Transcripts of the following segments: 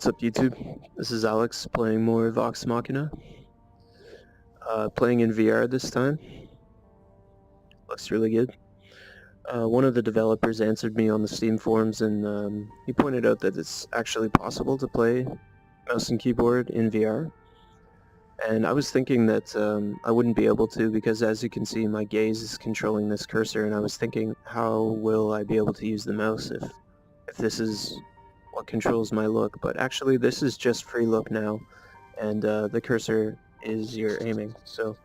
What's up, YouTube? This is Alex playing more Vox Machina. Playing in VR this time. Looks really good. One of the developers answered me on the Steam forums, and he pointed out that it's actually possible to play mouse and keyboard in VR. And I was thinking that I wouldn't be able to because, as you can see, my gaze is controlling this cursor, and I was thinking, how will I be able to use the mouse if this is what controls my look? But actually, this is just free look now, and the cursor is your aiming, so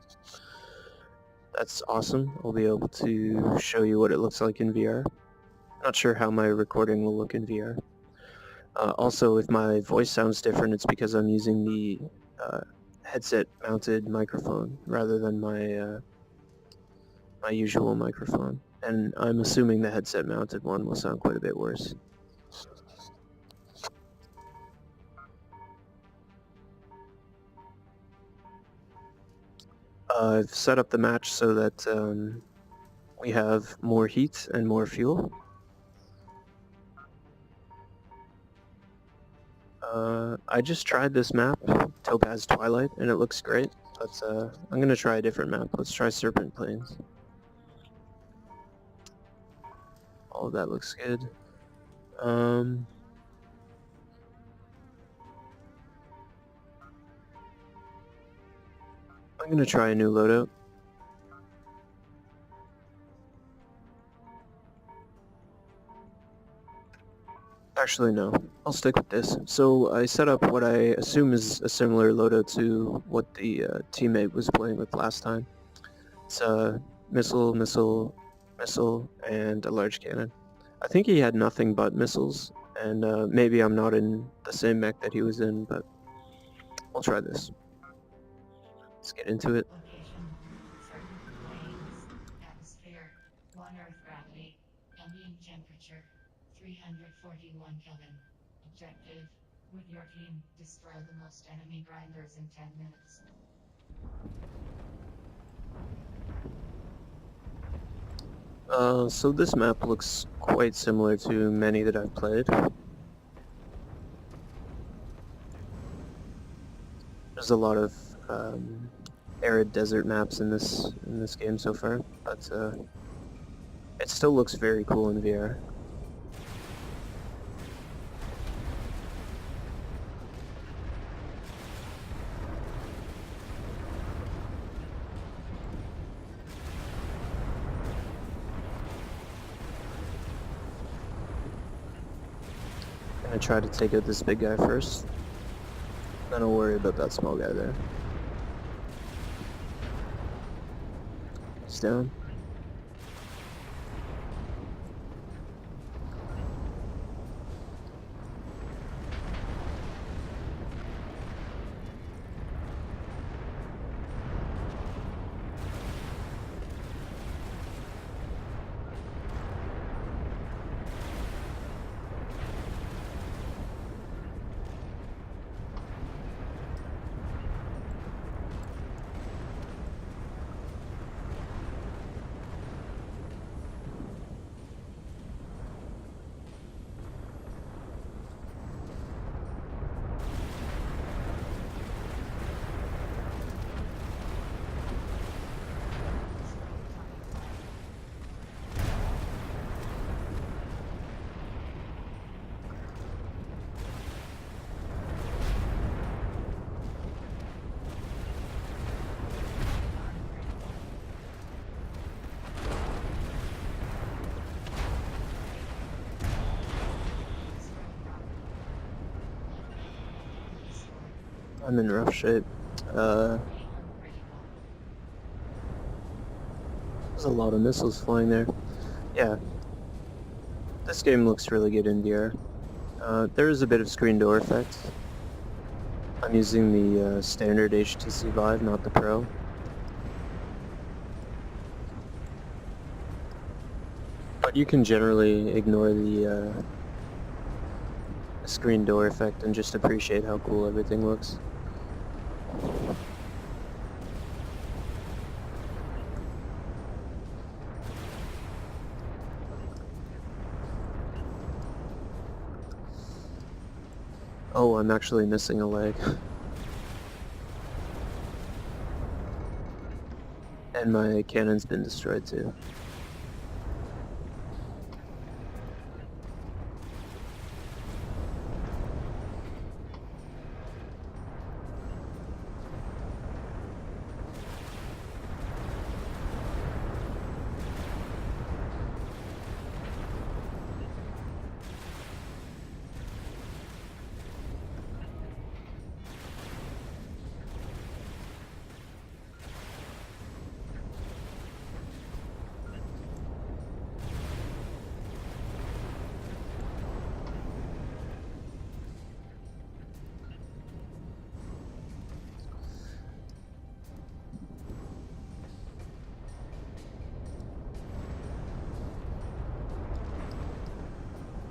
that's awesome. I'll be able to show you what it looks like in VR. Not sure how my recording will look in VR. Also, if my voice sounds different, it's because I'm using the headset-mounted microphone rather than my my usual microphone, and I'm assuming the headset-mounted one will sound quite a bit worse. I've set up the match so that we have more heat and more fuel. I just tried this map, Topaz Twilight, and it looks great, but I'm gonna try a different map. Let's try Serpent Plains. All of that looks good. I'm gonna try a new loadout. Actually, no. I'll stick with this. So I set up what I assume is a similar loadout to what the teammate was playing with last time. It's a missile, missile, missile, and a large cannon. I think he had nothing but missiles, and maybe I'm not in the same mech that he was in, but I'll try this. Let's get into it. Location, certain planes, atmosphere, 1 Earth gravity, ambient temperature, 341 Kelvin. Objective, with your team, destroy the most enemy grinders in 10 minutes. So this map looks quite similar to many that I've played. There's a lot of arid desert maps in this game so far, but it still looks very cool in VR. I'm gonna try to take out this big guy first. Then I'll worry about that small guy there. He's down. I'm in rough shape. There's a lot of missiles flying there. Yeah. This game looks really good in VR. There is a bit of screen door effect. I'm using the standard HTC Vive, not the Pro. But you can generally ignore the screen door effect and just appreciate how cool everything looks. Oh, I'm actually missing a leg. And my cannon's been destroyed too.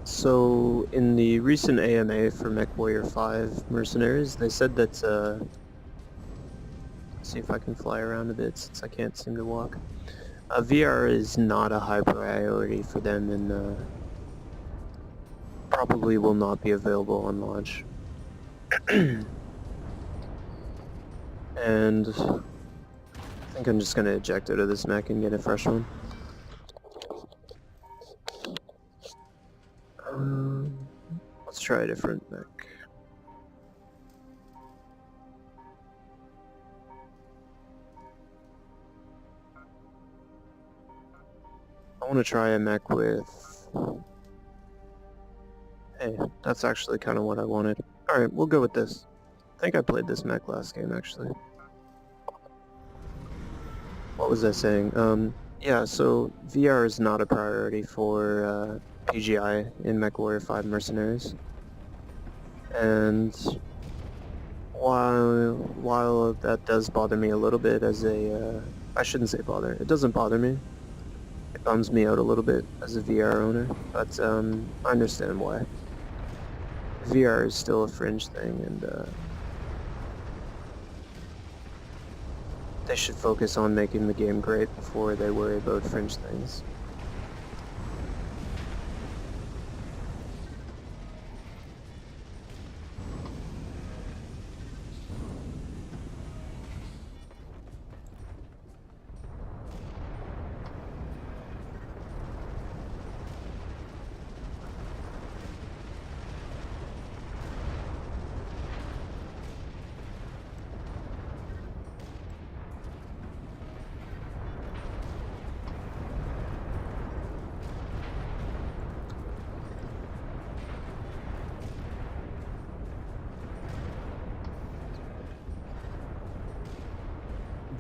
So, in the recent AMA for MechWarrior 5 Mercenaries, they said that, let's see if I can fly around a bit since I can't seem to walk. VR is not a high priority for them and probably will not be available on launch. And I think I'm just going to eject out of this mech and get a fresh one. Let's try a different mech. I want to try a mech with... Hey, that's actually kind of what I wanted. Alright, we'll go with this. I think I played this mech last game, actually. What was I saying? Yeah, so VR is not a priority for PGI in MechWarrior 5 Mercenaries. And while that does bother me a little bit as a... I shouldn't say bother. It doesn't bother me. It bums me out a little bit as a VR owner, but I understand why. VR is still a fringe thing, and they should focus on making the game great before they worry about fringe things.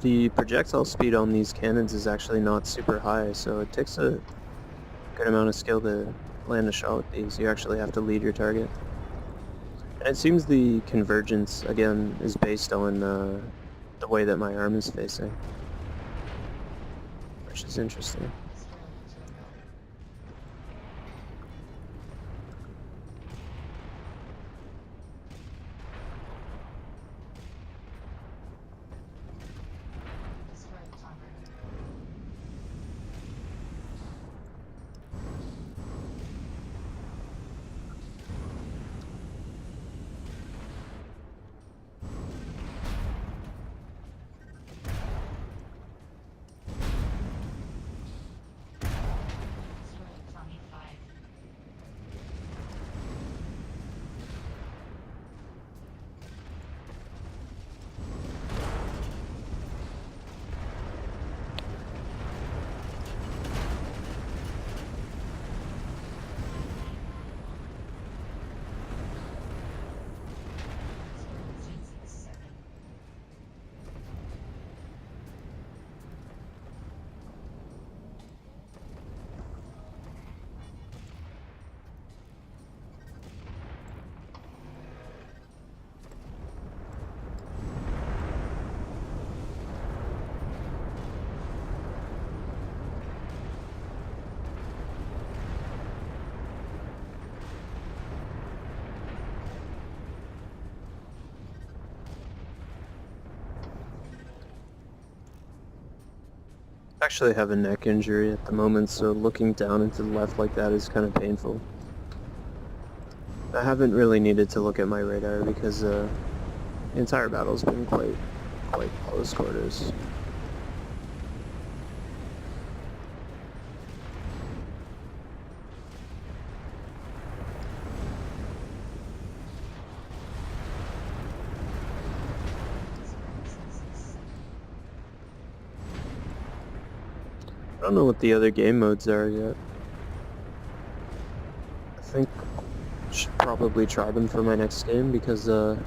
The projectile speed on these cannons is actually not super high, so it takes a good amount of skill to land a shot with these. You actually have to lead your target. And it seems the convergence, again, is based on the way that my arm is facing, which is interesting. I actually have a neck injury at the moment, so looking down into the left like that is kind of painful. I haven't really needed to look at my radar because the entire battle's been quite close quarters. I don't know what the other game modes are yet. I think I should probably try them for my next game because, I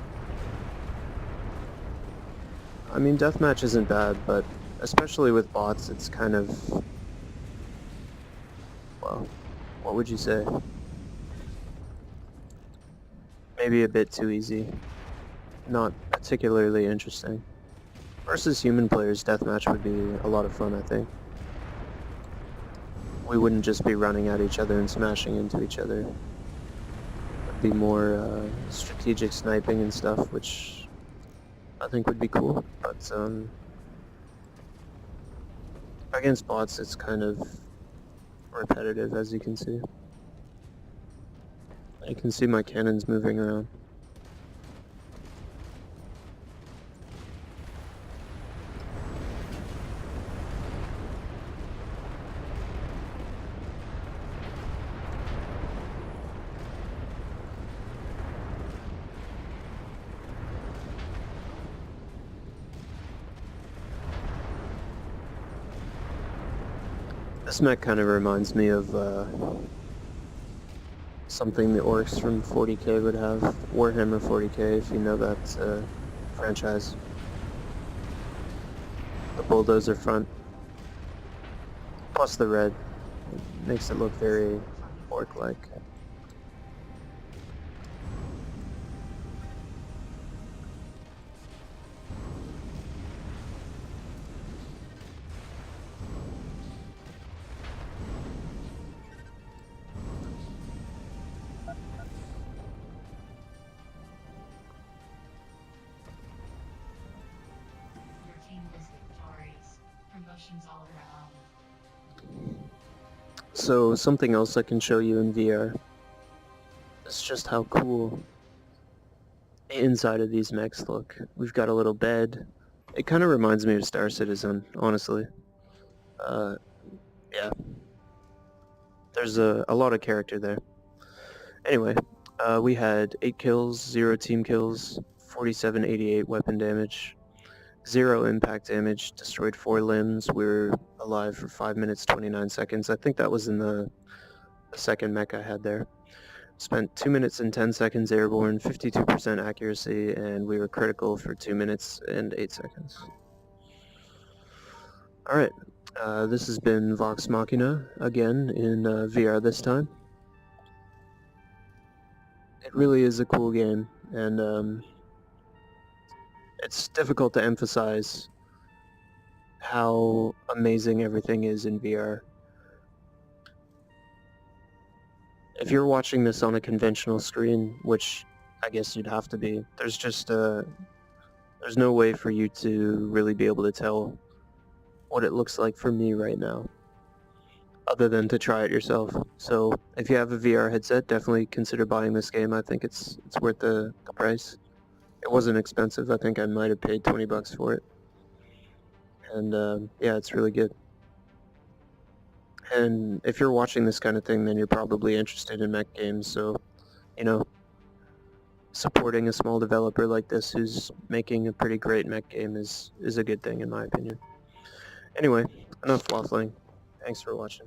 mean, deathmatch isn't bad, but especially with bots, it's kind of, well, what would you say? Maybe a bit too easy. Not particularly interesting. Versus human players, deathmatch would be a lot of fun, I think. We wouldn't just be running at each other and smashing into each other. It'd be more strategic sniping and stuff, which I think would be cool. But against bots, it's kind of repetitive, as you can see. I can see my cannons moving around. This mech kind of reminds me of something the orcs from 40k would have. Warhammer 40k, if you know that franchise. The bulldozer front. Plus the red. It makes it look very orc-like. Your team was victorious. Promotions all around. So something else I can show you in VR is just how cool the inside of these mechs look. We've got a little bed. It kind of reminds me of Star Citizen, honestly. Yeah. There's a lot of character there. Anyway, we had 8 kills, 0 team kills, 4788 weapon damage, 0 impact damage, destroyed 4 limbs. We were alive for 5 minutes 29 seconds. I think that was in the second mech I had there. Spent 2 minutes and 10 seconds airborne, 52% accuracy, and we were critical for 2 minutes and 8 seconds. Alright, this has been Vox Machina, again, in VR this time. It really is a cool game, and it's difficult to emphasize how amazing everything is in VR. If you're watching this on a conventional screen, which I guess you'd have to be, there's just there's no way for you to really be able to tell what it looks like for me right now, other than to try it yourself. So if you have a VR headset, definitely consider buying this game. I think it's worth the price. It wasn't expensive. I think I might have paid 20 bucks for it. And yeah, it's really good. And if you're watching this kind of thing, then you're probably interested in mech games, so, you know, supporting a small developer like this who's making a pretty great mech game is a good thing in my opinion. Anyway, enough waffling. Thanks for watching.